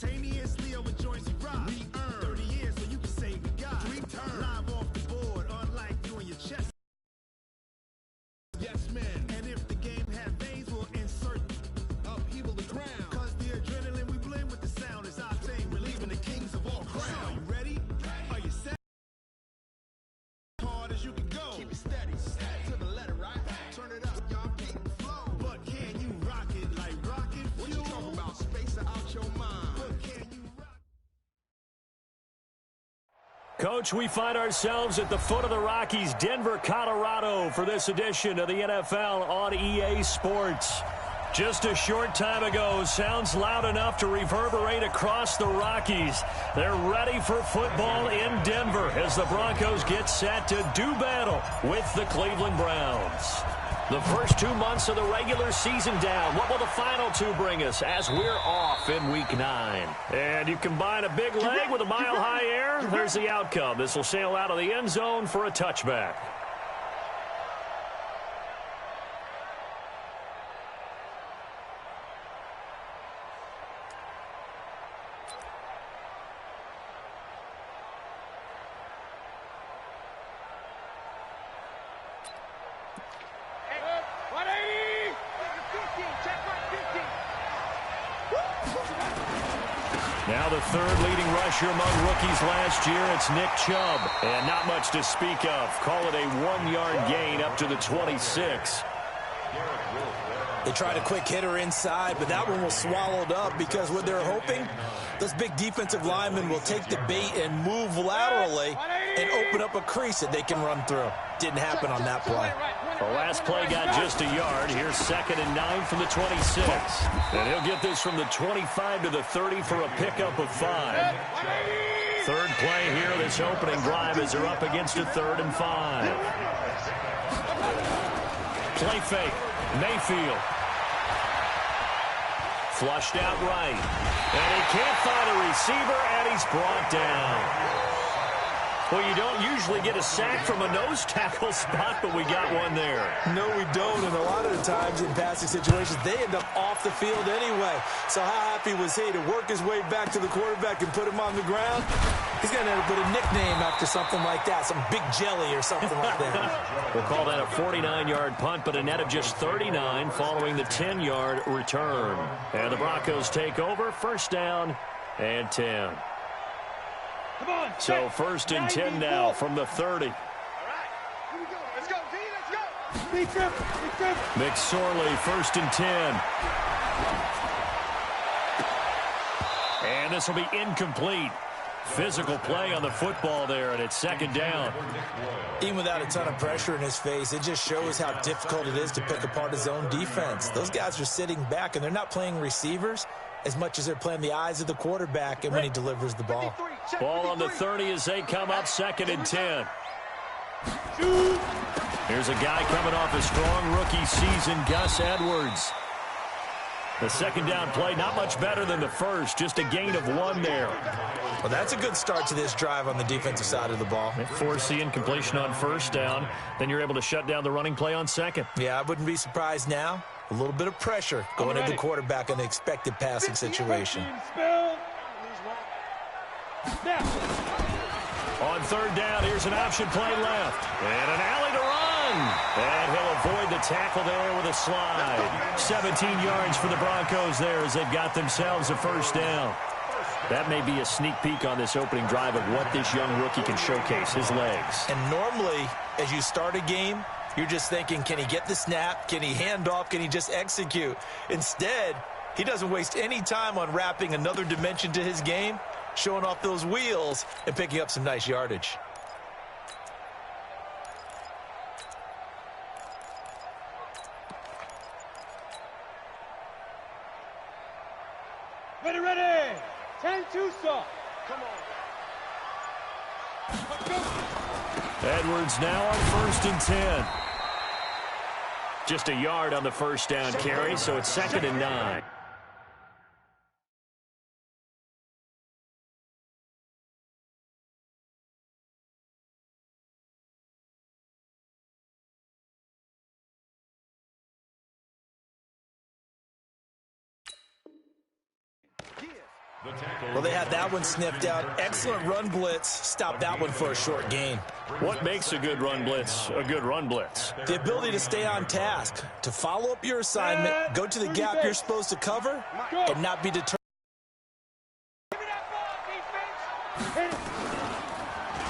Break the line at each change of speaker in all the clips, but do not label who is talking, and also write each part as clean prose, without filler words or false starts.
Simultaneously over joints you rock. We earn 30 years so you can say we got. Dream turn. Live off the board, unlike you and your chest. Yes, man. And if the game had veins, we'll insert upheaval the ground. Cause the adrenaline we blend with the sound is our thing. Relieving the kings of all crowns. So, are you ready? Are you set? Hard as you can go. Keep it steady. To the letter, right? Turn it up, y'all. Keep it flow. But can you rock it like rocket fuel? What you talking about? Space out your mind. But can you rock?
Coach, we find ourselves at the foot of the Rockies, Denver, Colorado, for this edition of the NFL on EA Sports. Just a short time ago, sounds loud enough to reverberate across the Rockies. They're ready for football in Denver as the Broncos get set to do battle with the Cleveland Browns. The first 2 months of the regular season down. What will the final two bring us as we're off in Week 9? And you combine a big leg with a mile-high air, there's the outcome. This will sail out of the end zone for a touchback. Now the third leading rusher among rookies last year, it's Nick Chubb. And not much to speak of. Call it a 1-yard gain up to the 26.
They tried a quick hitter inside, but that one was swallowed up because what they're hoping, those big defensive linemen will take the bait and move laterally and open up a crease that they can run through. Didn't happen on that play.
The last play got just a yard. Here's 2nd and 9 from the 26. And he'll get this from the 25 to the 30 for a pickup of 5. Third play here, this opening drive as they're up against a 3rd and 5. Play fake. Mayfield. Flushed out right. And he can't find a receiver, and he's brought down. Well, you don't usually get a sack from a nose tackle spot, but we got one there.
No, we don't, and a lot of the times in passing situations, they end up off the field anyway. So how happy was he to work his way back to the quarterback and put him on the ground? He's going to end up with a nickname after something like that, some big jelly or something like that.
We'll call that a 49-yard punt, but a net of just 39 following the 10-yard return. And the Broncos take over, 1st down and 10. So 1st and 10 now from the 30.
All right, here we go. Let's go, D. Let's go.
McSorley, 1st and 10. And this will be incomplete. Physical play on the football there, and it's 2nd down.
Even without a ton of pressure in his face, it just shows how difficult it is to pick apart his own defense. Those guys are sitting back, and they're not playing receivers as much as they're playing the eyes of the quarterback and when he delivers the ball.
Ball on the 30 as they come up, 2nd and 10. Here's a guy coming off a strong rookie season, Gus Edwards. The 2nd down play, not much better than the first, just a gain of 1 there.
Well, that's a good start to this drive on the defensive side of the ball.
Force the incompletion on 1st down, then you're able to shut down the running play on 2nd.
Yeah, I wouldn't be surprised now. A little bit of pressure going into the quarterback in the expected passing situation.
On 3rd down, here's an option play left. And an alley to run. And he'll avoid the tackle there with a slide. 17 yards for the Broncos there as they've got themselves a 1st down. That may be a sneak peek on this opening drive of what this young rookie can showcase, his legs.
And normally, as you start a game, you're just thinking, can he get the snap? Can he hand off? Can he just execute? Instead, he doesn't waste any time on wrapping another dimension to his game, showing off those wheels and picking up some nice yardage.
Ready. 10-2 stop. Come on.
Edwards now on 1st and 10. Just a yard on the 1st down carry, so it's 2nd and 9.
Well, they had that one sniffed out. Excellent run blitz. Stopped that one for a short gain.
What makes a good run blitz a good run blitz?
The ability to stay on task, to follow up your assignment, go to the gap you're supposed to cover, and not be deterred.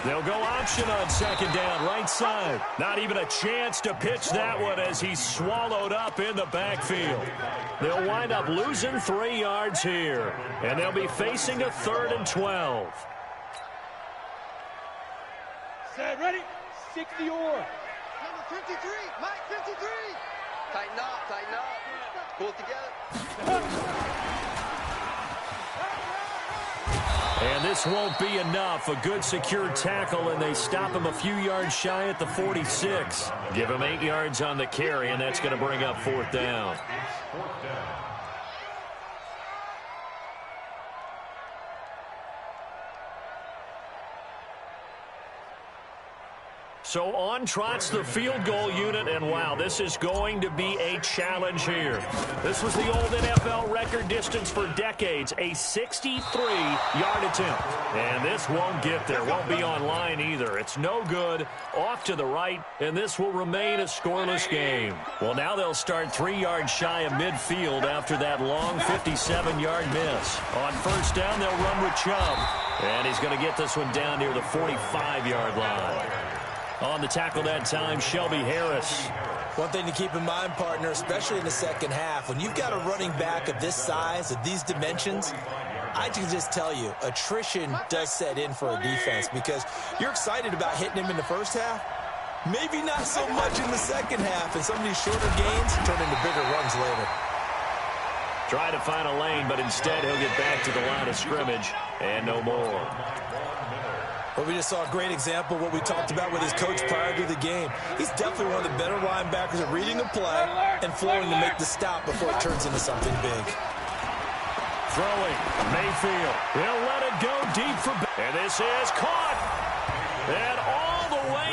They'll go option on second down, right side. Not even a chance to pitch that one as he's swallowed up in the backfield. They'll wind up losing 3 yards here, and they'll be facing a 3rd and 12.
Set, ready? 60 or.
Number 53, Mike 53. Tighten up, pull it together.
And this won't be enough. A good secure tackle, and they stop him a few yards shy at the 46. Give him 8 yards on the carry, and that's going to bring up 4th down. So on trots the field goal unit, and wow, this is going to be a challenge here. This was the old NFL record distance for decades, a 63-yard attempt. And this won't get there, won't be on line either. It's no good, off to the right, and this will remain a scoreless game. Well, now they'll start 3 yards shy of midfield after that long 57-yard miss. On 1st down, they'll run with Chubb, and he's going to get this one down near the 45-yard line. On the tackle that time, Shelby Harris.
One thing to keep in mind, partner, especially in the second half, when you've got a running back of this size, of these dimensions, I can just tell you, attrition does set in for a defense because you're excited about hitting him in the first half. Maybe not so much in the second half, and some of these shorter gains turn into bigger runs later.
Try to find a lane, but instead he'll get back to the line of scrimmage and no more.
Well, we just saw a great example of what we talked about with his coach prior to the game. He's definitely one of the better linebackers at reading the play and flowing to make the stop before it turns into something big.
Throwing, Mayfield. He'll let it go deep for... And this is caught. And all the way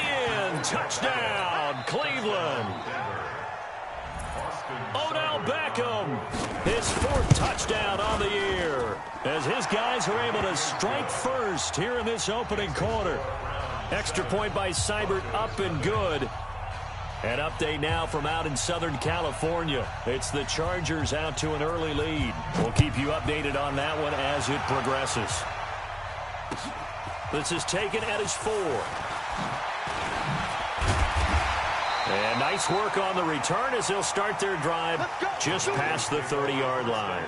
in. Touchdown, Cleveland. Odell Beckham, his 4th touchdown on the year, as his guys are able to strike first here in this opening quarter. Extra point by Seibert, up and good. An update now from out in Southern California. It's the Chargers out to an early lead. We'll keep you updated on that one as it progresses. This is taken at his 4. And nice work on the return as they'll start their drive just past the 30-yard line.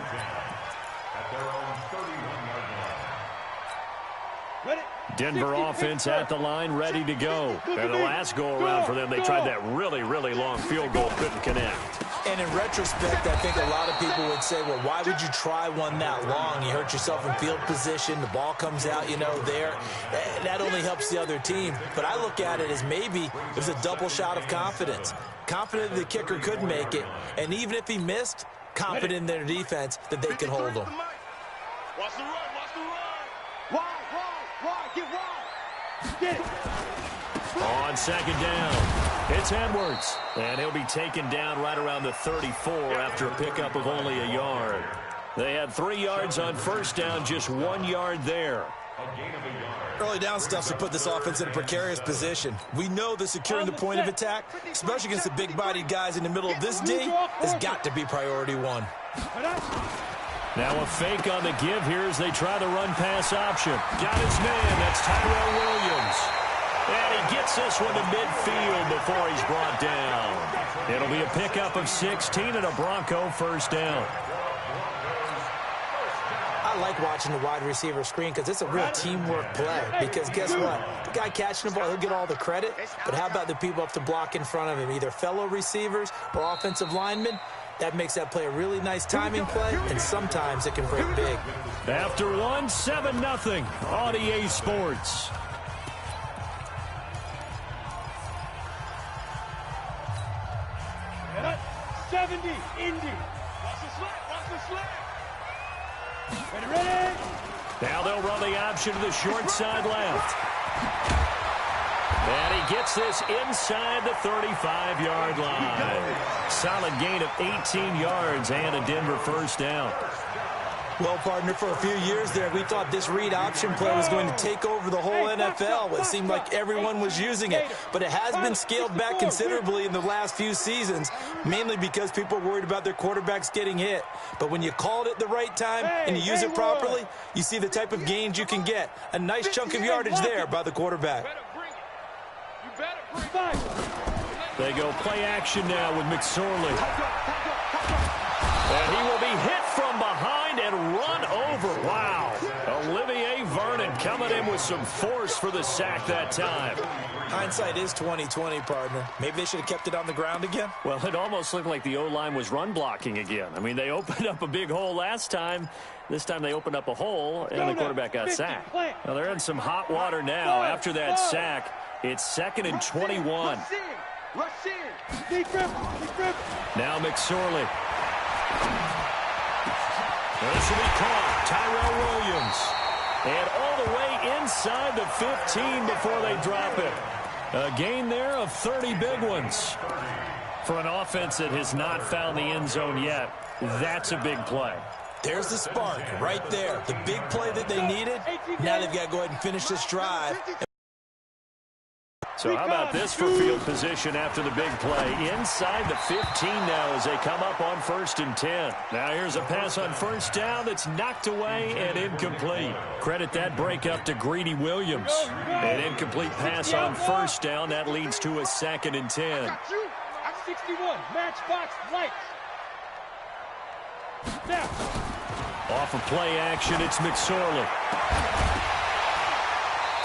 Denver offense at the line, ready to go. And the last go-around for them, they tried that really, really long field goal, couldn't connect.
And in retrospect, I think a lot of people would say, well, why would you try one that long? You hurt yourself in field position. The ball comes out, there. That only helps the other team. But I look at it as maybe it was a double shot of confidence. Confident the kicker could make it. And even if he missed, confident in their defense that they could hold him.
Watch the run, watch the run. Wide, get wide. Get it.
On second down, it's Edwards. And he'll be taken down right around the 34 after a pickup of only a yard. They had 3 yards on 1st down, just 1 yard there.
Early down stuff to put this offense in a precarious position. We know that securing the point of attack, especially against the big-bodied guys in the middle of this D, has got to be priority 1.
Now a fake on the give here as they try the run-pass option. Got his man, that's Tyrell Williams. And he gets this one to midfield before he's brought down. It'll be a pickup of 16 and a Bronco 1st down.
I like watching the wide receiver screen because it's a real teamwork play. Because guess what? The guy catching the ball, he'll get all the credit. But how about the people up to block in front of him, either fellow receivers or offensive linemen? That makes that play a really nice timing play, and sometimes it can break big.
After 1, 7-0 on EA Sports.
Yeah, 70, Indy. Watch the slap, watch the slap. Ready?
Now they'll run the option to the short side left. And he gets this inside the 35-yard line. Solid gain of 18 yards and a Denver 1st down.
Well, partner, for a few years there, we thought this read option play was going to take over the whole NFL. It seemed like everyone was using it, but it has been scaled back considerably in the last few seasons, mainly because people are worried about their quarterbacks getting hit. But when you call it at the right time and you use it properly, you see the type of gains you can get. A nice chunk of yardage there by the quarterback.
They go play action now with McSorley. And he will be hit from behind and run over. Wow. Olivier Vernon coming in with some force for the sack that time.
Hindsight is 20/20, partner. Maybe they should have kept it on the ground again.
Well, it almost looked like the O-line was run blocking again. I mean, they opened up a big hole last time. This time they opened up a hole, and the quarterback got sacked. Now, they're in some hot water now. After that sack, it's 2nd and 21.
Rush in.
Now McSorley. This will be caught. Tyrell Williams. And all the way inside the 15 before they drop it. A gain there of 30 big ones. For an offense that has not found the end zone yet, that's a big play.
There's the spark right there. The big play that they needed. Now they've got to go ahead and finish this drive.
So how about this for field position after the big play? Inside the 15 now as they come up on 1st and 10. Now here's a pass on 1st down that's knocked away and incomplete. Credit that breakup to Greedy Williams. An incomplete pass on 1st down. That leads to a 2nd and 10.
I'm 61. Matchbox lights. Now.
Off of play action, it's McSorley.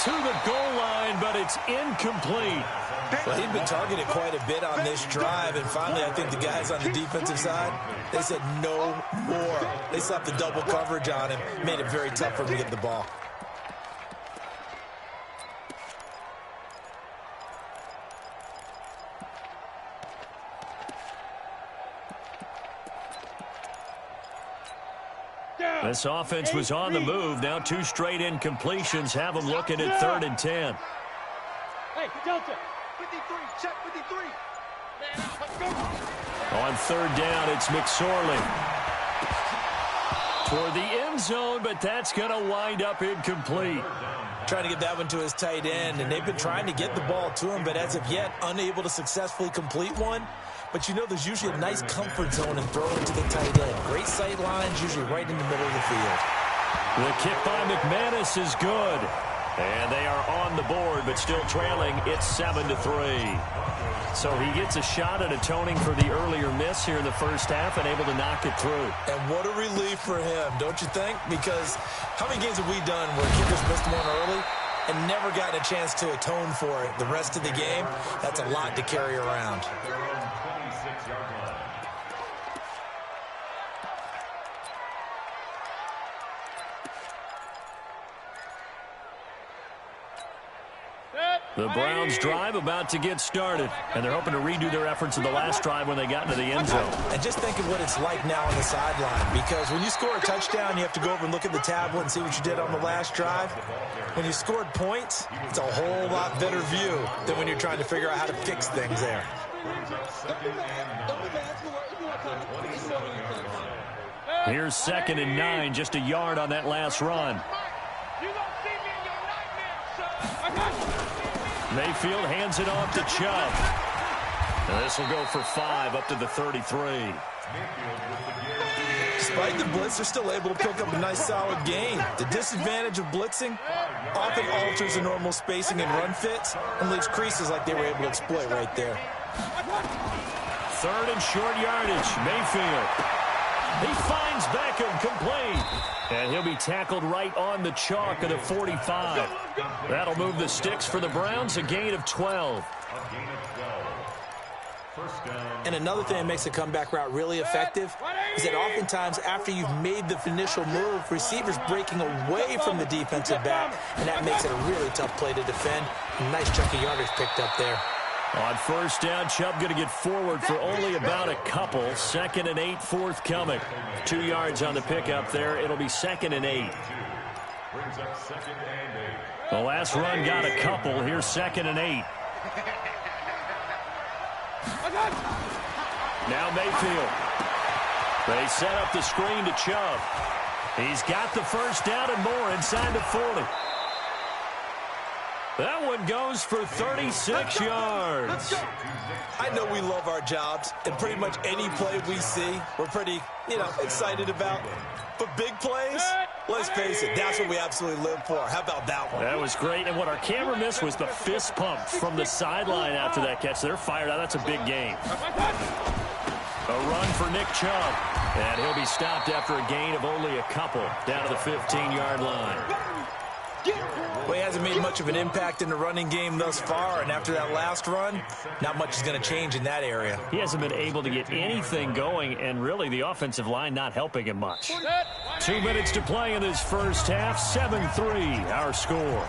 To the goal line, but it's incomplete.
Well, he'd been targeted quite a bit on this drive, and finally I think the guys on the defensive side, they said no more. They slapped the double coverage on him, made it very tough for him to get the ball.
This offense was on the move. Now 2 straight incompletions have them looking at 3rd and 10.
Hey, Delta.
53, check 53.
On 3rd down, it's McSorley. Toward the end zone, but that's going to wind up incomplete.
Trying to get that one to his tight end, and they've been trying to get the ball to him, but as of yet, unable to successfully complete one. But you know there's usually a nice comfort zone and throw it to the tight end. Great sight lines, usually right in the middle of the field.
The kick by McManus is good. And they are on the board, but still trailing. It's 7-3. So he gets a shot at atoning for the earlier miss here in the first half and able to knock it through.
And what a relief for him, don't you think? Because how many games have we done where kickers missed one early and never gotten a chance to atone for it the rest of the game? That's a lot to carry around.
The Browns drive about to get started, and they're hoping to redo their efforts in the last drive when they got into the end zone.
And just think of what it's like now on the sideline, because when you score a touchdown, you have to go over and look at the tablet and see what you did on the last drive. When you scored points, it's a whole lot better view than when you're trying to figure out how to fix things there.
Here's 2nd and 9, just a yard on that last run. Mayfield hands it off to Chubb. And this will go for 5 up to the 33.
Despite the blitz, they're still able to pick up a nice solid gain. The disadvantage of blitzing often alters the normal spacing and run fits and leaves creases like they were able to exploit right there.
3rd and short yardage. Mayfield. He finds Beckham complete. And he'll be tackled right on the chalk of the 45. That'll move the sticks for the Browns, a gain of 12.
And another thing that makes a comeback route really effective is that oftentimes after you've made the initial move, receivers breaking away from the defensive back, and that makes it a really tough play to defend. A nice chunk of yardage picked up there.
On 1st down, Chubb going to get forward for only about a couple. 2nd and 8 forthcoming. 2 yards on the pickup there. It'll be 2nd and 8. The last run got a couple. Here's 2nd and 8. Now Mayfield. They set up the screen to Chubb. He's got the first down and more inside the 40. That one goes for 36 yards.
I know we love our jobs, and pretty much any play we see, we're pretty, excited about. But big plays, let's face it, that's what we absolutely live for. How about that one?
That was great, and what our camera missed was the fist pump from the sideline after that catch. They're fired out. That's a big game. A run for Nick Chubb, and he'll be stopped after a gain of only a couple down to the 15-yard line.
Well, he hasn't made much of an impact in the running game thus far, and after that last run, not much is going to change in that area.
He hasn't been able to get anything going, and really the offensive line not helping him much. 2 minutes to play in this first half, 7-3 our score.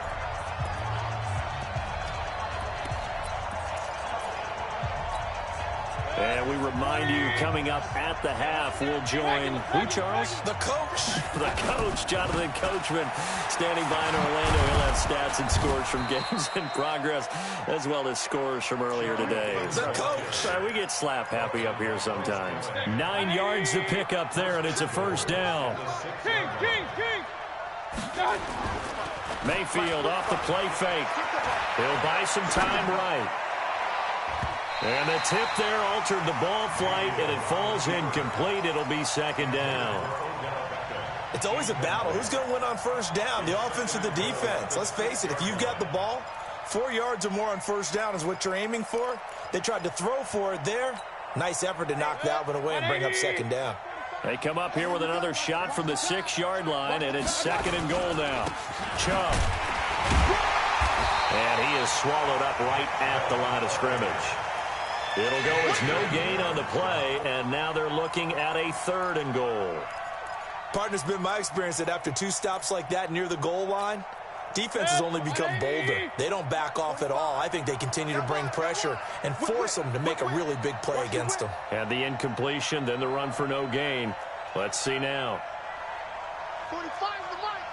And we remind you, coming up at the half, we'll join who, Charles?
The coach.
The coach, Jonathan Coachman, standing by in Orlando. He'll have stats and scores from games in progress, as well as scores from earlier today.
The coach.
We get slap happy up here sometimes. 9 yards to pick up there, and it's a first down. Mayfield off the play fake. He'll buy some time right. And the tip there altered the ball flight, and it falls incomplete. It'll be second down.
It's always a battle. Who's going to win on first down, the offense or the defense? Let's face it, if you've got the ball, 4 yards or more on first down is what you're aiming for. They tried to throw for it there. Nice effort to knock that one away and bring up second down.
They come up here with another shot from the 6-yard line, and it's second and goal now. Chubb. And he is swallowed up right at the line of scrimmage. It'll go as no gain on the play, and now they're looking at a 3rd and goal.
Partner's been my experience that after 2 stops like that near the goal line, defenses only become bolder. They don't back off at all. I think they continue to bring pressure and force them to make a really big play against them.
And the incompletion, then the run for no gain. Let's see now.
45 the mic.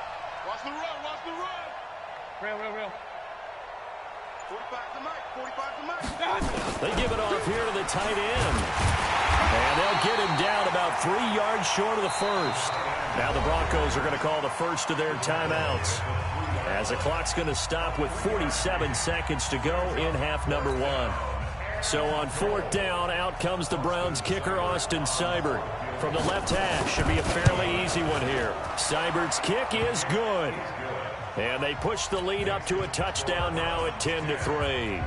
Watch the run, watch the run.
Real.
45 the mic. 45 the mic.
They give it off here to the tight end. And they'll get him down about 3 yards short of the first. Now the Broncos are going to call the first of their timeouts, as the clock's going to stop with 47 seconds to go in half number 1. So on 4th down, out comes the Browns kicker, Austin Seibert. From the left hash, should be a fairly easy one here. Seibert's kick is good. And they push the lead up to a touchdown now at 10-3.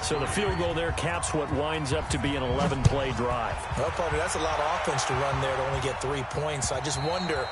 So the field goal there caps what winds up to be an 11-play drive.
Well, partner, that's a lot of offense to run there to only get 3 points. I just wonder,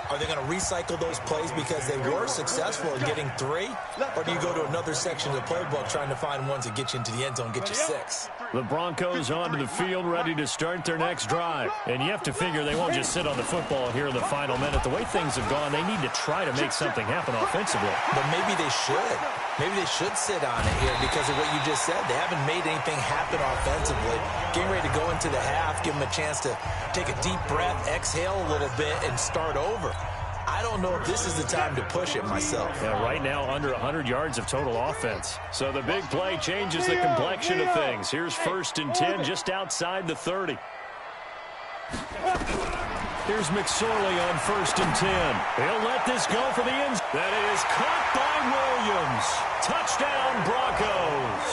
are they going to recycle those plays because they were successful in getting 3? Or do you go to another section of the playbook trying to find ones that get you into the end zone, get you 6?
The Broncos onto the field, ready to start their next drive. And you have to figure they won't just sit on the football here in the final minute. The way things have gone, they need to try to make something happen offensively.
But maybe they should. Maybe they should sit on it here because of what you just said. They haven't made anything happen offensively. Getting ready to go into the half, give them a chance to take a deep breath, exhale a little bit, and start over. I don't know if this is the time to push it myself.
Yeah, right now under 100 yards of total offense. So the big play changes the complexion of things. Here's 1st and 10 just outside the 30. Here's McSorley on 1st and 10. He'll let this go for the end. That is caught by Williams. Touchdown, Broncos.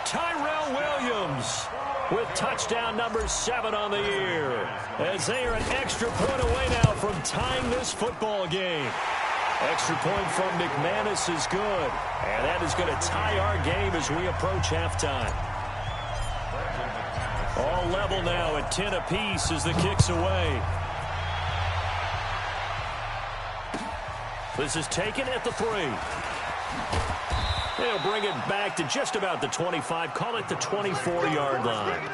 Tyrell Williams with touchdown number 7 on the year, as they are an extra point away now from tying this football game. Extra point from McManus is good, and that is going to tie our game as we approach halftime. All level now at 10 apiece as the kick's away. This is taken at the 3. They'll bring it back to just about the 25. Call it the 24-yard line.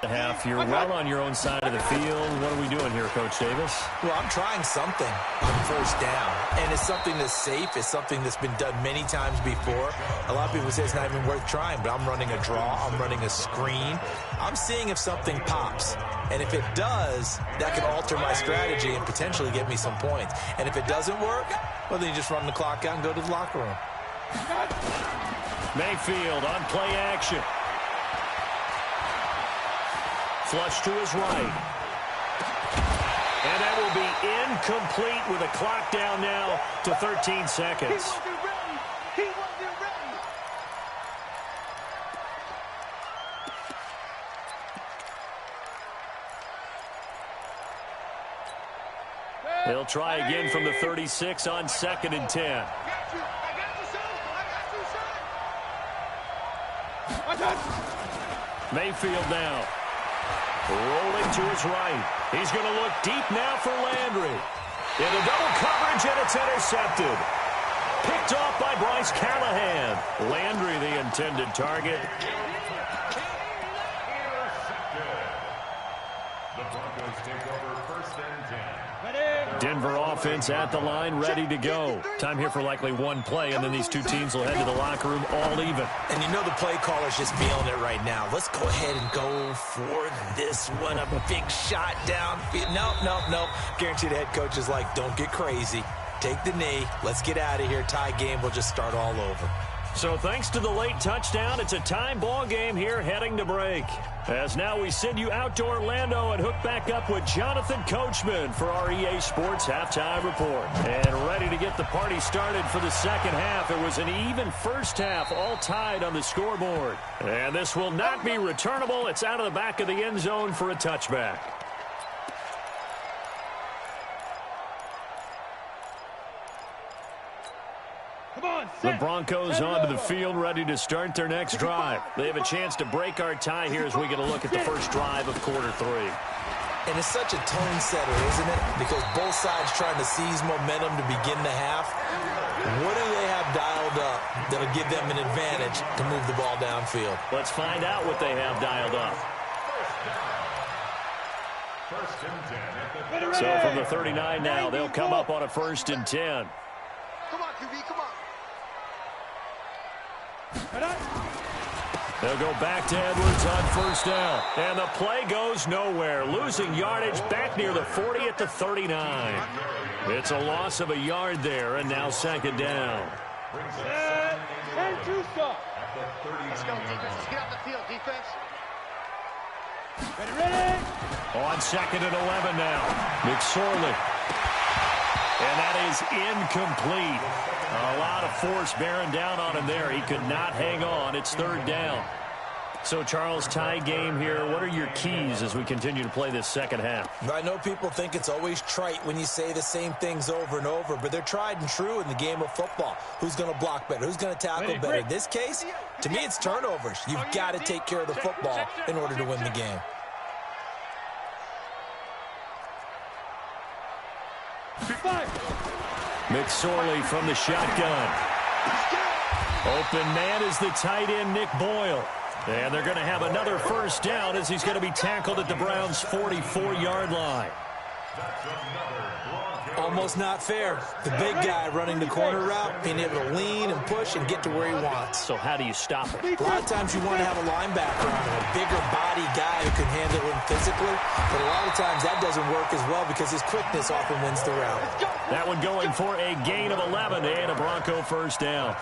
Half, you're well on your own side of the field. What are we doing here, Coach Davis?
Well, I'm trying something on first down, and it's something that's safe. It's something that's been done many times before. A lot of people say it's not even worth trying, but I'm running a draw. I'm running a screen. I'm seeing if something pops, and if it does, that can alter my strategy and potentially get me some points. And if it doesn't work, well, then you just run the clock out and go to the locker room.
Mayfield on play action. flush to his right. And that will be incomplete with a clock down now to 13 seconds.
He wasn't ready.
They'll try again from the 36 on 2nd and 10.
I got you, son.
Mayfield now. Rolling to his right. He's going to look deep now for Landry. Into double coverage, and it's intercepted. Picked off by Bryce Callahan. Landry, the intended target.
The Broncos take over 1st and 10.
Denver offense at the line, ready to go. Time here for likely one play, and then these two teams will head to the locker room all even.
And you know the play caller's just feeling it right now. Let's go ahead and go for this one. A big shot down. No. Guarantee the head coach is like, don't get crazy. Take the knee. Let's get out of here. Tie game. We'll just start all over.
So thanks to the late touchdown, it's a tie ball game here heading to break. As now we send you out to Orlando and hook back up with Jonathan Coachman for our EA Sports Halftime Report. And ready to get the party started for the second half. It was an even first half, all tied on the scoreboard. And this will not be returnable. It's out of the back of the end zone for a touchback. The Broncos onto the field, ready to start their next drive. They have a chance to break our tie here as we get a look at the first drive of quarter 3.
And it's such a tone setter, isn't it? Because both sides trying to seize momentum to begin the half. What do they have dialed up that'll give them an advantage to move the ball downfield?
Let's find out what they have dialed up.
First and 10.
So from the 39 now, they'll come up on a 1st and 10.
Come on, QB, come on.
They'll go back to Edwards on 1st down. And the play goes nowhere. Losing yardage back near the 40 at the 39. It's a loss of a yard there, and now 2nd down.
And 2 stop.
Let's go, defense. Let's get off the field, defense.
Ready.
On 2nd and 11 now. McSorley. And that is incomplete. A lot of force bearing down on him there. He could not hang on. It's 3rd down. So, Charles, tie game here. What are your keys as we continue to play this second half?
I know people think it's always trite when you say the same things over and over, but they're tried and true in the game of football. Who's going to block better? Who's going to tackle better? In this case, to me, it's turnovers. You've got to take care of the football in order to win the game.
McSorley from the shotgun. Open man is the tight end, Nick Boyle. And they're going to have another 1st down as he's going to be tackled at the Browns' 44-yard line.
Almost not fair. The big guy running the corner route, being able to lean and push and get to where he wants.
So how do you stop him?
A lot of times you want to have a linebacker on him, a bigger body guy who can handle him physically. But a lot of times that doesn't work as well because his quickness often wins the route.
That one going for a gain of 11 and a Bronco 1st down.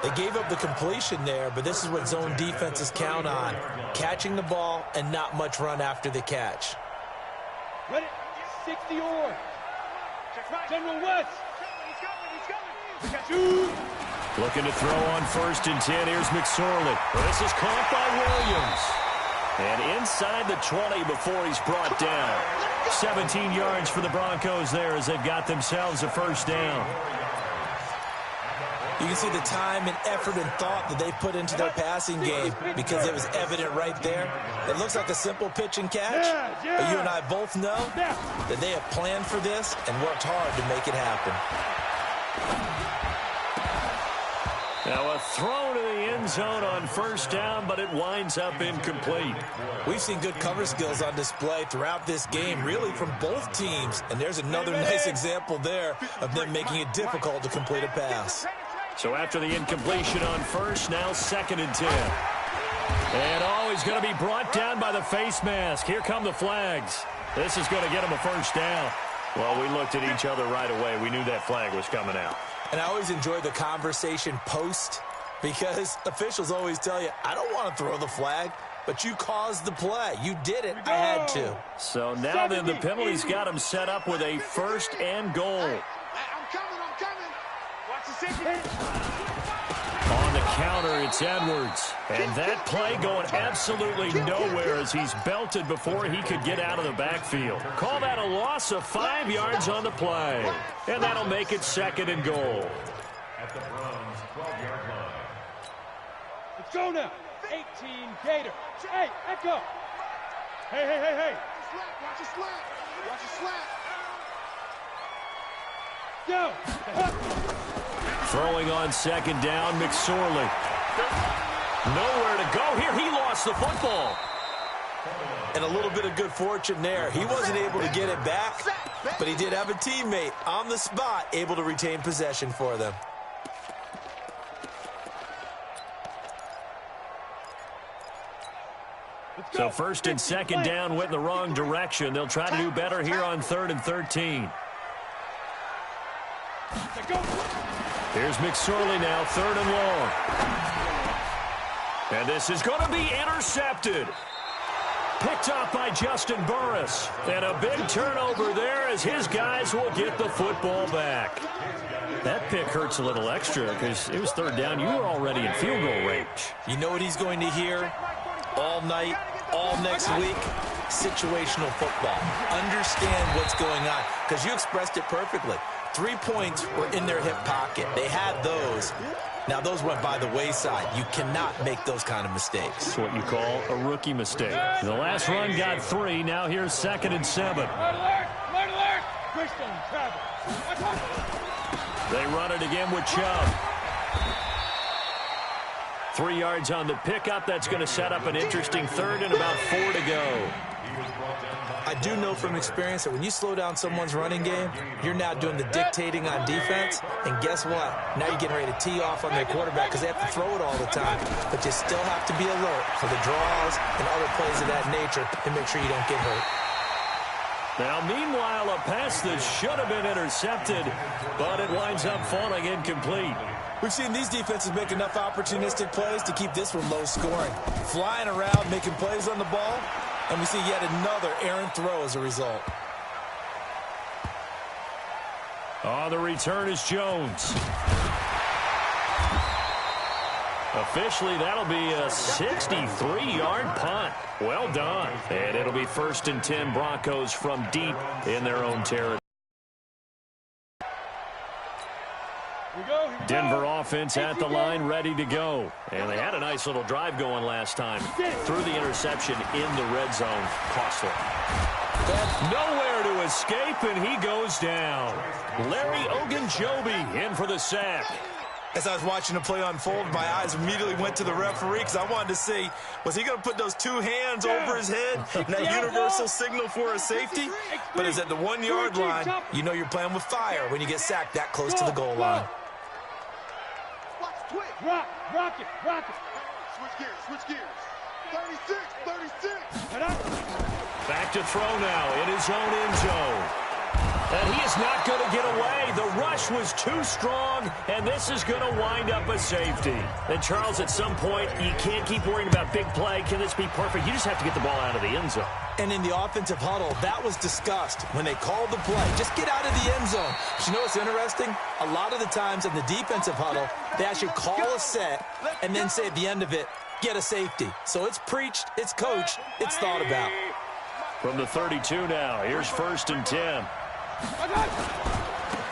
They gave up the completion there, but this is what zone defenses count on. Catching the ball and not much run after the catch.
Ready. 60 or. General West.
He's coming.
Looking to throw on 1st and 10. Here's McSorley. This is caught by Williams. And inside the 20 before he's brought down. 17 yards for the Broncos there as they've got themselves a 1st down.
You can see the time and effort and thought that they put into their passing game because it was evident right there. It looks like a simple pitch and catch, but you and I both know that they have planned for this and worked hard to make it happen.
Now a throw to the end zone on 1st down, but it winds up incomplete.
We've seen good cover skills on display throughout this game, really from both teams. And there's another nice example there of them making it difficult to complete a pass.
So after the incompletion on 1st, now 2nd and 10. And he's going to be brought down by the face mask. Here come the flags. This is going to get him a 1st down. Well, we looked at each other right away. We knew that flag was coming out.
And I always enjoy the conversation post because officials always tell you, I don't want to throw the flag.
but you caused the play. You did it. I had to.
So now then the penalty's got him set up with a 1st and goal.
I'm coming. Watch the safety.
On the counter, it's Edwards. And that play going absolutely nowhere as he's belted before he could get out of the backfield. Call that a loss of 5 yards on the play. And that'll make it 2nd and goal.
At the Browns' 12-yard line.
Let's go now. 18 Gator. Hey, Echo. Hey.
Watch the slap.
Go.
Throwing on 2nd down, McSorley. Nowhere to go here. He lost the football.
And a little bit of good fortune there. He wasn't able to get it back, but he did have a teammate on the spot able to retain possession for them.
So 1st and 2nd down went in the wrong direction. They'll try to do better here on 3rd and 13. Here's McSorley now, 3rd and long. And this is going to be intercepted. Picked off by Justin Burris. And a big turnover there as his guys will get the football back. That pick hurts a little extra because it was 3rd down. You were already in field goal range.
You know what he's going to hear all night, all next week? Situational football. Understand what's going on because you expressed it perfectly. 3 points were in their hip pocket. They had those. Now, those went by the wayside. You cannot make those kind of mistakes.
It's what you call a rookie mistake. The last run got 3. Now here's 2nd and 7.
Alert! Christian Travis.
They run it again with Chubb. 3 yards on the pickup. That's going to set up an interesting 3rd and about 4 to go.
I do know from experience that when you slow down someone's running game, you're now doing the dictating on defense. And guess what? Now you're getting ready to tee off on their quarterback because they have to throw it all the time. But you still have to be alert for the draws and other plays of that nature and make sure you don't get hurt.
Now, meanwhile, a pass that should have been intercepted, but it winds up falling incomplete.
We've seen these defenses make enough opportunistic plays to keep this one low scoring. Flying around, making plays on the ball, and we see yet another errant throw as a result.
On the return is Jones. Officially, that'll be a 63-yard punt. Well done. And it'll be 1st and 10 Broncos from deep in their own territory. Denver offense at the line, ready to go. And they had a nice little drive going last time. Threw the interception in the red zone. Costly. Nowhere to escape, and he goes down. Larry Ogunjobi in for the sack.
As I was watching the play unfold, my eyes immediately went to the referee because I wanted to see, was he going to put those 2 hands over his head? That universal signal for a safety? But it's at the 1-yard line. You know you're playing with fire when you get sacked that close to the goal line.
Rock it.
Switch gears. 36.
Back to throw now in his own end zone. And he is not going to get away. The rush was too strong, and this is going to wind up a safety. And, Charles, at some point, you can't keep worrying about big play. Can this be perfect? You just have to get the ball out of the end zone.
And in the offensive huddle, that was discussed when they called the play. Just get out of the end zone. But you know what's interesting? A lot of the times in the defensive huddle, they actually call a set and then say at the end of it, get a safety. So it's preached, it's coached, it's thought about.
From the 32 now, here's 1st and 10.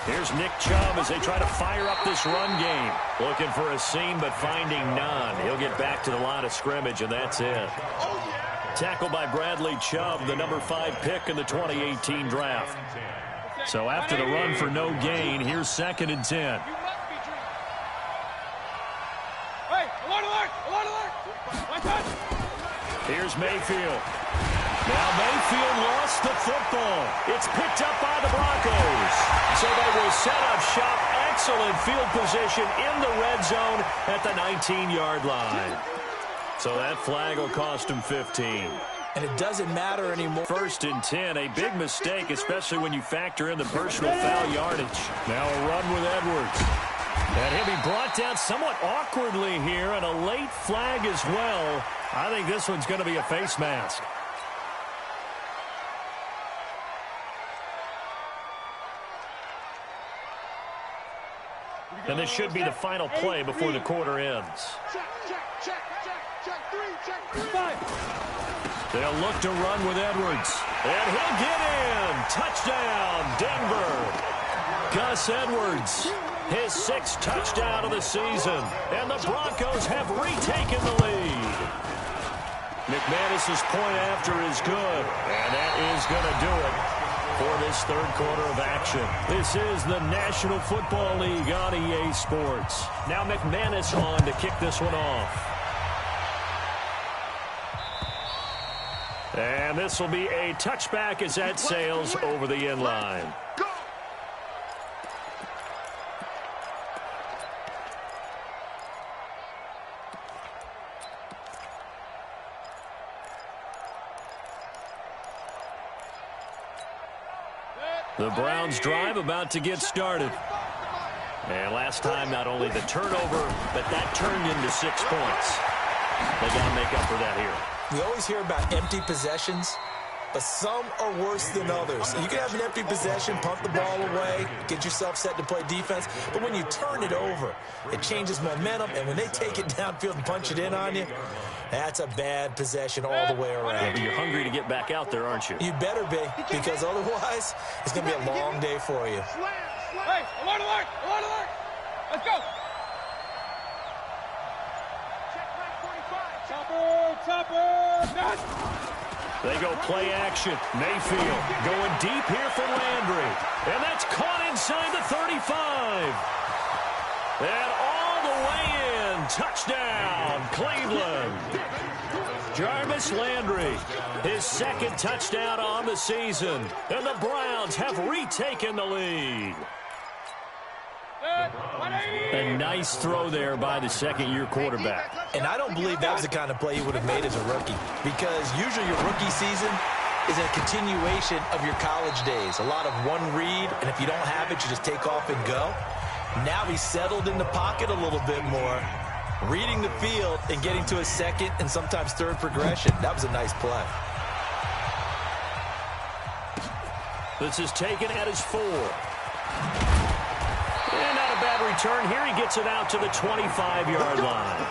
Here's Nick Chubb as they try to fire up this run game. Looking for a seam, but finding none. He'll get back to the line of scrimmage, and that's it. Tackled by Bradley Chubb, the number 5 pick in the 2018 draft. So after the run for no gain, here's 2nd and 10.
Hey, alert!
Here's Mayfield. Now Mayfield lost the football. It's picked up by the Broncos. So they will set up shop. Excellent field position in the red zone at the 19-yard line. So that flag will cost him 15.
And it doesn't matter anymore.
1st and 10, a big mistake, especially when you factor in the personal foul yardage. Now a run with Edwards. And he'll be brought down somewhat awkwardly here, and a late flag as well. I think this one's going to be a face mask. And this should be the final play before the quarter ends. They'll look to run with Edwards. And he'll get in. Touchdown, Denver. Gus Edwards, his 6th touchdown of the season. And the Broncos have retaken the lead. McManus's point after is good. And that is going to do it for this third quarter of action. This is the National Football League on EA Sports. Now McManus on to kick this one off. And this will be a touchback as that sails over the end line. The Browns drive about to get started. And last time, not only the turnover, but that turned into 6 points. They got to make up for that here.
We always hear about empty possessions, but some are worse than others. You can have an empty possession, punt the ball away, get yourself set to play defense, but when you turn it over, it changes momentum, and when they take it downfield and punch it in on you, that's a bad possession all the way around.
Yeah, but you're hungry to get back out there, aren't you?
You better be, because otherwise, it's going to be a long day for you.
Hey, alert, alert, alert, alert. Let's go. Chopper.
They go play action. Mayfield going deep here for Landry. And that's caught inside the 35. And all the way in. Touchdown, Cleveland. Jarvis Landry, his 2nd touchdown on the season. And the Browns have retaken the lead. A nice throw there by the 2nd-year quarterback.
And I don't believe that was the kind of play he would have made as a rookie, because usually your rookie season is a continuation of your college days. A lot of one read, and if you don't have it, you just take off and go. Now he's settled in the pocket a little bit more, reading the field and getting to a 2nd and sometimes 3rd progression. That was a nice play.
This is taken at his 4. And not a bad return. Here he gets it out to the 25-yard line.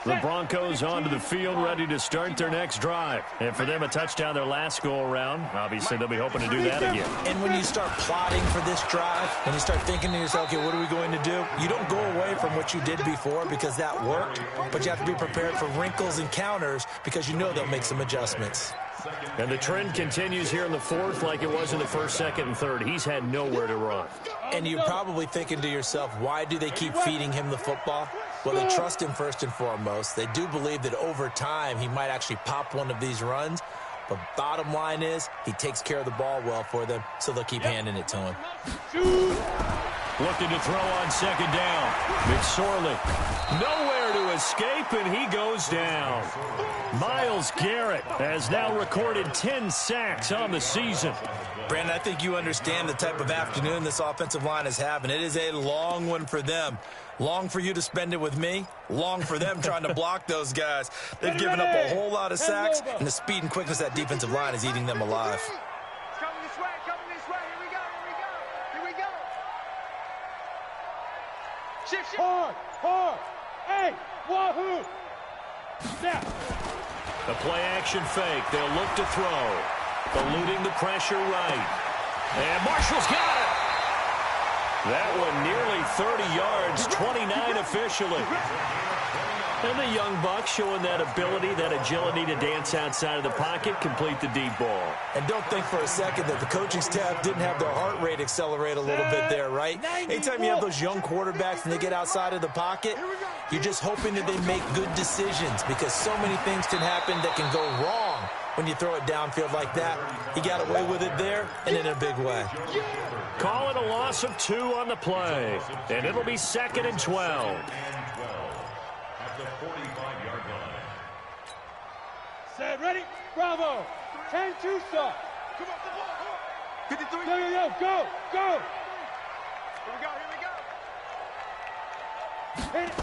The Broncos onto the field, ready to start their next drive. And for them, a touchdown their last go-around. Obviously, they'll be hoping to do that again.
And when you start plotting for this drive, and you start thinking to yourself, okay, what are we going to do? You don't go away from what you did before because that worked, but you have to be prepared for wrinkles and counters because you know they'll make some adjustments.
And the trend continues here in the 4th like it was in the 1st, 2nd, and 3rd. He's had nowhere to run.
And you're probably thinking to yourself, why do they keep feeding him the football? Well, they trust him first and foremost. They do believe that over time he might actually pop one of these runs. But bottom line is he takes care of the ball well for them, so they'll keep handing it to him.
Looking to throw on 2nd down. McSorley nowhere to escape, and he goes down. Myles Garrett has now recorded 10 sacks on the season.
Brandon, I think you understand the type of afternoon this offensive line is having. It is a long one for them. Long for you to spend it with me. Long for them trying to block those guys. They've given up a whole lot of sacks, and the speed and quickness of that defensive line is eating them alive.
Coming this way, here we go, here we go. Shift.
Hard. Hey, wahoo. Snap.
A play-action fake. They'll look to throw. Eluding the pressure right. And Marshall's got it. That one nearly 30 yards, 29 officially. And the young buck showing that ability, that agility to dance outside of the pocket, complete the deep ball.
And don't think for a second that the coaching staff didn't have their heart rate accelerate a little bit there, right? Anytime you have those young quarterbacks and they get outside of the pocket, you're just hoping that they make good decisions because so many things can happen that can go wrong when you throw it downfield like that. He got away with it there and in a big way.
Call it a loss of 2 on the play, and it'll be 2nd and 12.
At the 45-yard line.
Set, ready? Bravo. 10-2 stop.
Come on, come on. 53.
Yo, go, go.
Here we go, here we go.
Hit it.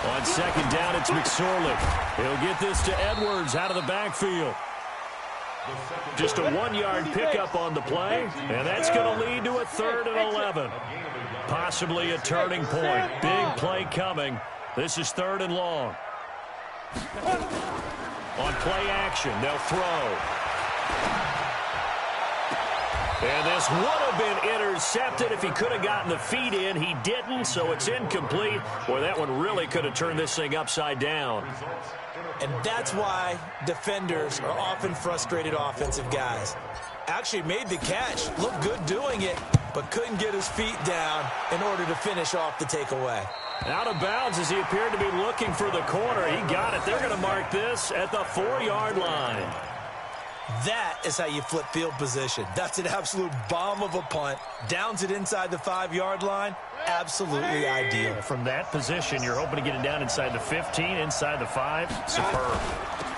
On second down, it's McSorley. He'll get this to Edwards out of the backfield. Just a 1-yard pickup on the play, and that's going to lead to a 3rd and 11. Possibly a turning point. Big play coming. This is 3rd and long. On play action, they'll throw. And this would have been intercepted if he could have gotten the feet in. He didn't, so it's incomplete. Boy, that one really could have turned this thing upside down.
And that's why defenders are often frustrated offensive guys. Actually made the catch, looked good doing it, but couldn't get his feet down in order to finish off the takeaway.
Out of bounds as he appeared to be looking for the corner. He got it. They're going to mark this at the 4-yard line.
That is how you flip field position. That's an absolute bomb of a punt. Downs it inside the 5-yard line. Absolutely ideal.
From that position, you're hoping to get it down inside the 15, inside the 5. Superb.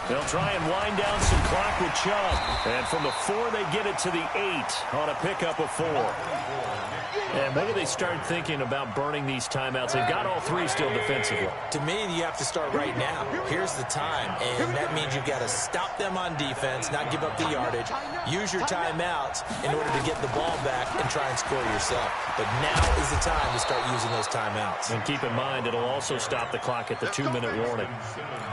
They'll try and wind down some clock with Chubb. And from the 4, they get it to the 8 on a pickup of 4. And when do they start thinking about burning these timeouts? They've got all 3 still defensively.
To me, you have to start right now. Here's the time, and that means you've got to stop them on defense, not give up the yardage, use your timeouts in order to get the ball back and try and score yourself. But now is the time to start using those timeouts.
And keep in mind, it'll also stop the clock at the 2-minute warning.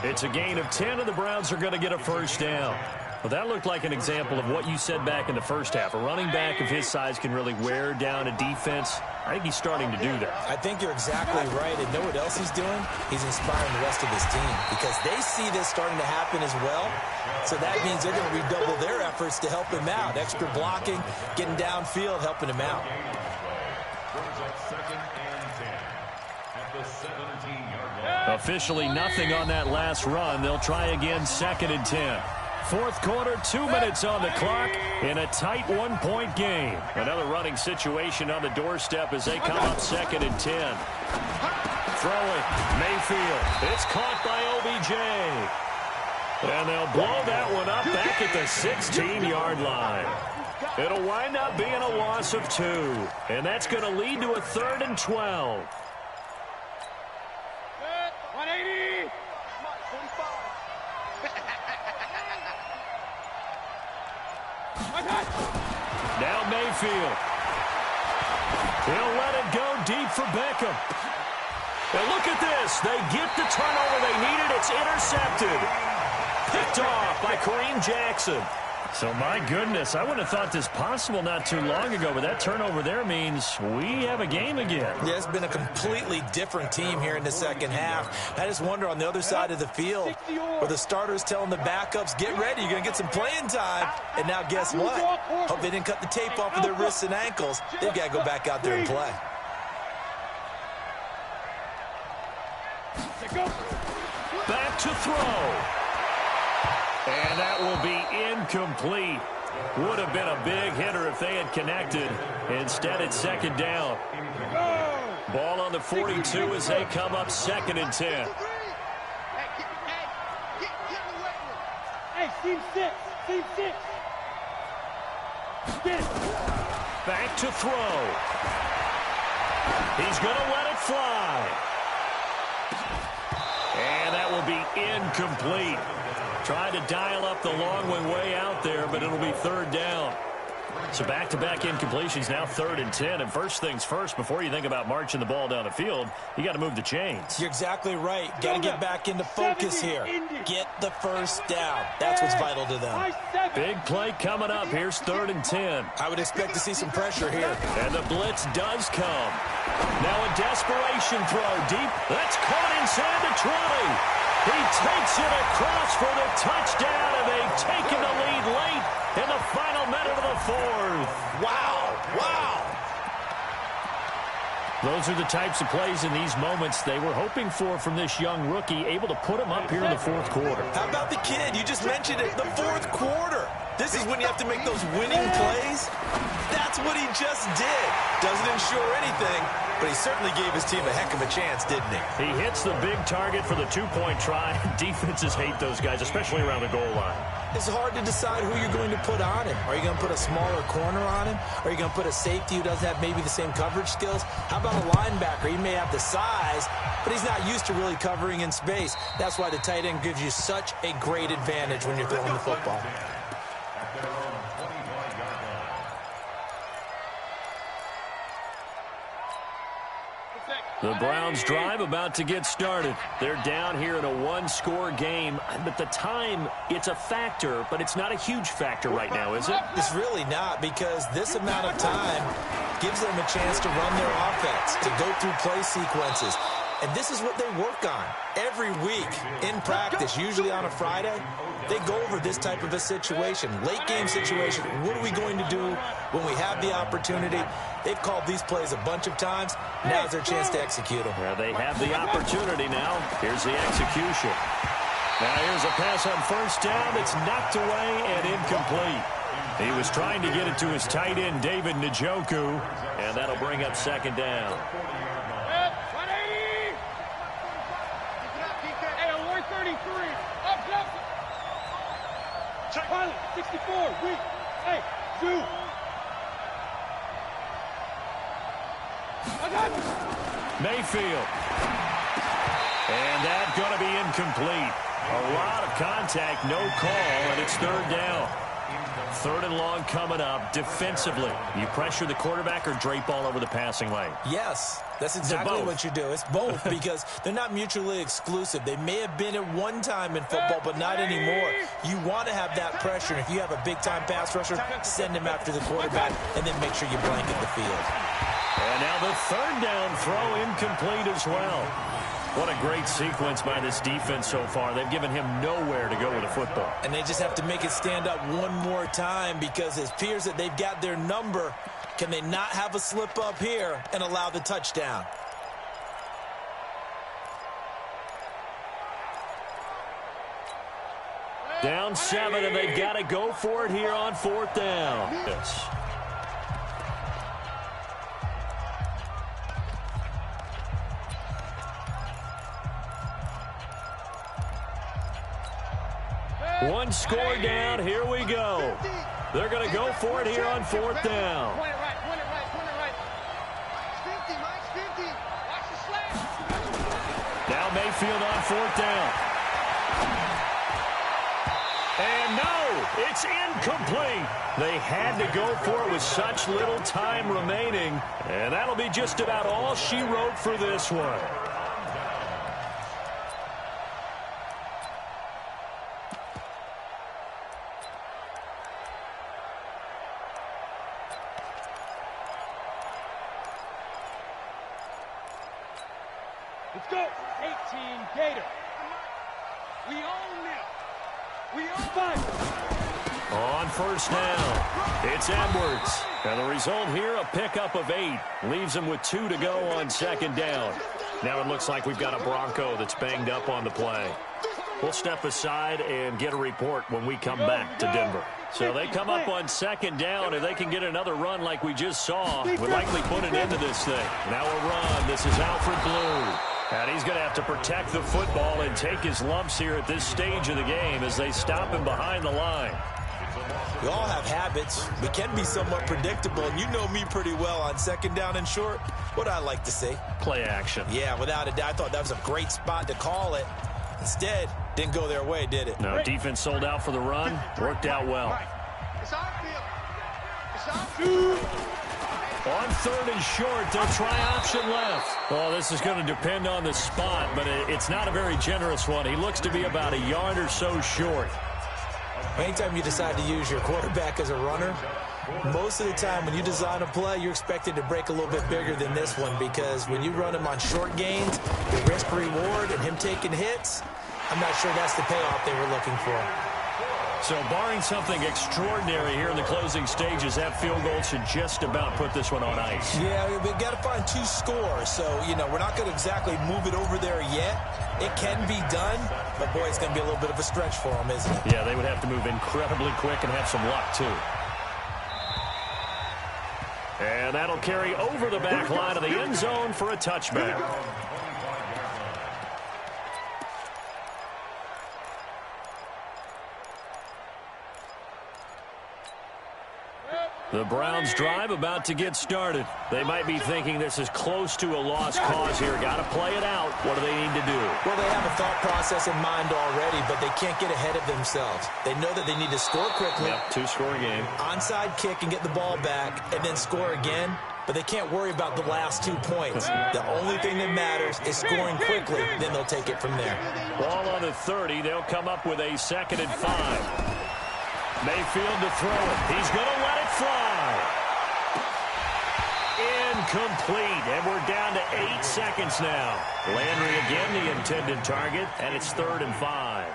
It's a gain of 10, and the Browns are going to get a first down. Well, that looked like an example of what you said back in the first half. A running back of his size can really wear down a defense. I think he's starting to do that.
I think you're exactly right. And know what else he's doing? He's inspiring the rest of his team because they see this starting to happen as well. So that means they're going to redouble their efforts to help him out. Extra blocking, getting downfield, helping him out.
Officially nothing on that last run. They'll try again, 2nd and 10. Fourth quarter, 2 minutes on the clock in a tight 1-point game. Another running situation on the doorstep as they come up 2nd and 10. Throwing, Mayfield. It's caught by OBJ. And they'll blow that one up back at the 16-yard line. It'll wind up being a loss of 2. And that's going to lead to a 3rd and 12.
180.
Now Mayfield. He'll let it go deep for Beckham. And look at this. They get the turnover they needed. It's intercepted. Picked off by Kareem Jackson. So, my goodness, I wouldn't have thought this possible not too long ago, but that turnover there means we have a game again.
Yeah, it's been a completely different team here in the second half. I just wonder on the other side of the field where the starters telling the backups, get ready, you're going to get some playing time. And now guess what? Hope they didn't cut the tape off of their wrists and ankles. They've got to go back out there and play.
Back to throw. And that will be incomplete. Would have been a big hitter if they had connected. Instead, it's 2nd down. Ball on the 42 as they come up 2nd and 10.
Hey, team 6. Team 6. Get it.
Back to throw. He's going to let it fly. And that will be incomplete. Tried to dial up the long way out there, but it'll be 3rd down. So back-to-back incompletions, now 3rd and 10. And first things first, before you think about marching the ball down the field, you got to move the chains.
You're exactly right. Got to get back into focus here. Get the first down. That's what's vital to them.
Big play coming up. Here's 3rd and 10.
I would expect to see some pressure here.
And the blitz does come. Now a desperation throw deep. That's caught inside the 20. He takes it across for the touchdown, and they've taken the lead late in the final minute of the 4th.
Wow, wow.
Those are the types of plays in these moments they were hoping for from this young rookie, able to put him up here in the 4th quarter.
How about the kid? You just mentioned it, the 4th quarter. This is when you have to make those winning plays. That's what he just did. Doesn't ensure anything,
but he certainly gave his team a heck of a chance, didn't he?
He hits the big target for the two-point try. Defenses hate those guys, especially around the goal line.
It's hard to decide who you're going to put on him. Are you going to put a smaller corner on him? Are you going to put a safety who doesn't have maybe the same coverage skills? How about a linebacker? He may have the size, but he's not used to really covering in space. That's why the tight end gives you such a great advantage when you're throwing the football.
The Browns drive about to get started. They're down here in a one-score game. But the time, it's a factor, but it's not a huge factor right now, is it?
It's really not, because this amount of time gives them a chance to run their offense, to go through play sequences. And this is what they work on every week in practice, usually on a Friday. They go over this type of a situation, late game situation. What are we going to do when we have the opportunity? They've called these plays a bunch of times. Now's their chance to execute them.
Yeah, they have the opportunity now. Here's the execution. Now here's a pass on first down. It's knocked away and incomplete. He was trying to get it to his tight end, David Njoku, and that'll bring up second down.
Hey, Lord 33. Up. 64. Weak. Hey, two.
Mayfield. And that's going to be incomplete. A lot of contact, no call, and it's third down. Third and long coming up defensively. You pressure the quarterback or drape all over the passing lane?
Yes, that's exactly what you do. It's both because they're not mutually exclusive. They may have been at one time in football, but not anymore. You want to have that pressure. And if you have a big-time pass rusher, send him after the quarterback and then make sure you blanket the field.
And now the third down throw incomplete as well. What a great sequence by this defense so far. They've given him nowhere to go with the football.
And they just have to make it stand up one more time because it appears that they've got their number. Can they not have a slip up here and allow the touchdown?
Down 7, and they've got to go for it here on fourth down. Yes. One score down. Here we go. They're going to go for it here on fourth down.
Point it right. Mike's 50. Watch the slash.
Now Mayfield on fourth down. And no, it's incomplete. They had to go for it with such little time remaining. And that'll be just about all she wrote for this one.
Let's go. 18 Gator. We own now. We own 5.
On first down, it's Edwards. And the result here, a pickup of 8. Leaves him with 2 to go on second down. Now it looks like we've got a Bronco that's banged up on the play. We'll step aside and get a report when we come back to Denver. So they come up on second down. If they can get another run like we just saw, would likely put an end to this thing. Now a run. This is Alfred Blue. And he's going to have to protect the football and take his lumps here at this stage of the game as they stop him behind the line.
We all have habits. We can be somewhat predictable, and you know me pretty well on second down and short. What I like to say?
Play action.
Yeah, without a doubt. I thought that was a great spot to call it. Instead, didn't go their way, did it?
No, defense sold out for the run. Worked out well.
It's our field. It's our field.
On third and short, they'll try option left. Well, this is going to depend on the spot, but it's not a very generous one. He looks to be about a yard or so short.
Anytime you decide to use your quarterback as a runner, most of the time when you design a play, you're expected to break a little bit bigger than this one because when you run him on short gains, the risk-reward and him taking hits, I'm not sure that's the payoff they were looking for.
So barring something extraordinary here in the closing stages, that field goal should just about put this one on ice.
Yeah, we've got to find 2 scores. So, we're not going to exactly move it over there yet. It can be done, but, boy, it's going to be a little bit of a stretch for them, isn't it?
Yeah, they would have to move incredibly quick and have some luck, too. And that'll carry over the back line of the end zone for a touchback. The Browns drive about to get started. They might be thinking this is close to a lost cause here. Got to play it out. What do they need to do?
Well, they have a thought process in mind already, but they can't get ahead of themselves. They know that they need to score quickly.
Yep, two-score game.
Onside kick and get the ball back and then score again. But they can't worry about the last 2 points. The only thing that matters is scoring quickly. Then they'll take it from there.
Ball on the 30. They'll come up with a 2nd and 5. Mayfield to throw it. He's going to let it fly. Incomplete. And we're down to 8 seconds now. Landry again the intended target, and it's 3rd and 5.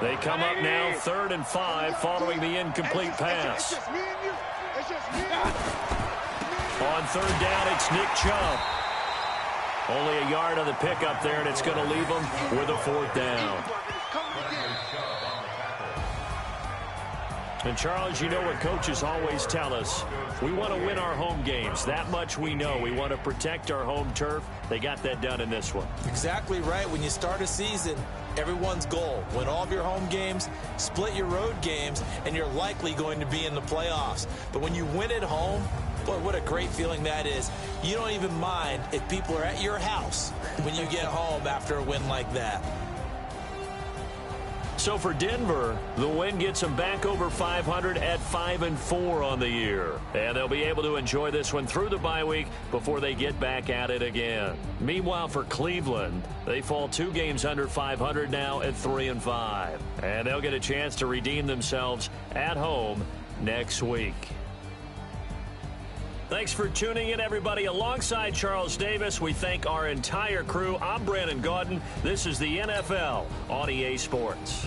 They come up now 3rd and 5 following the incomplete pass. On 3rd down, it's Nick Chubb. Only a yard on the pickup there, and it's going to leave them with a 4th down. And, Charles, you know what coaches always tell us. We want to win our home games. That much we know. We want to protect our home turf. They got that done in this one.
Exactly right. When you start a season, everyone's goal, win all of your home games, split your road games, and you're likely going to be in the playoffs. But when you win at home, boy, what a great feeling that is. You don't even mind if people are at your house when you get home after a win like that.
So for Denver, the win gets them back over 500 at 5-4 on the year. And they'll be able to enjoy this one through the bye week before they get back at it again. Meanwhile, for Cleveland, they fall 2 games under 500 now at 3-5. And they'll get a chance to redeem themselves at home next week. Thanks for tuning in, everybody. Alongside Charles Davis, we thank our entire crew. I'm Brandon Gaudin. This is the NFL on EA Sports.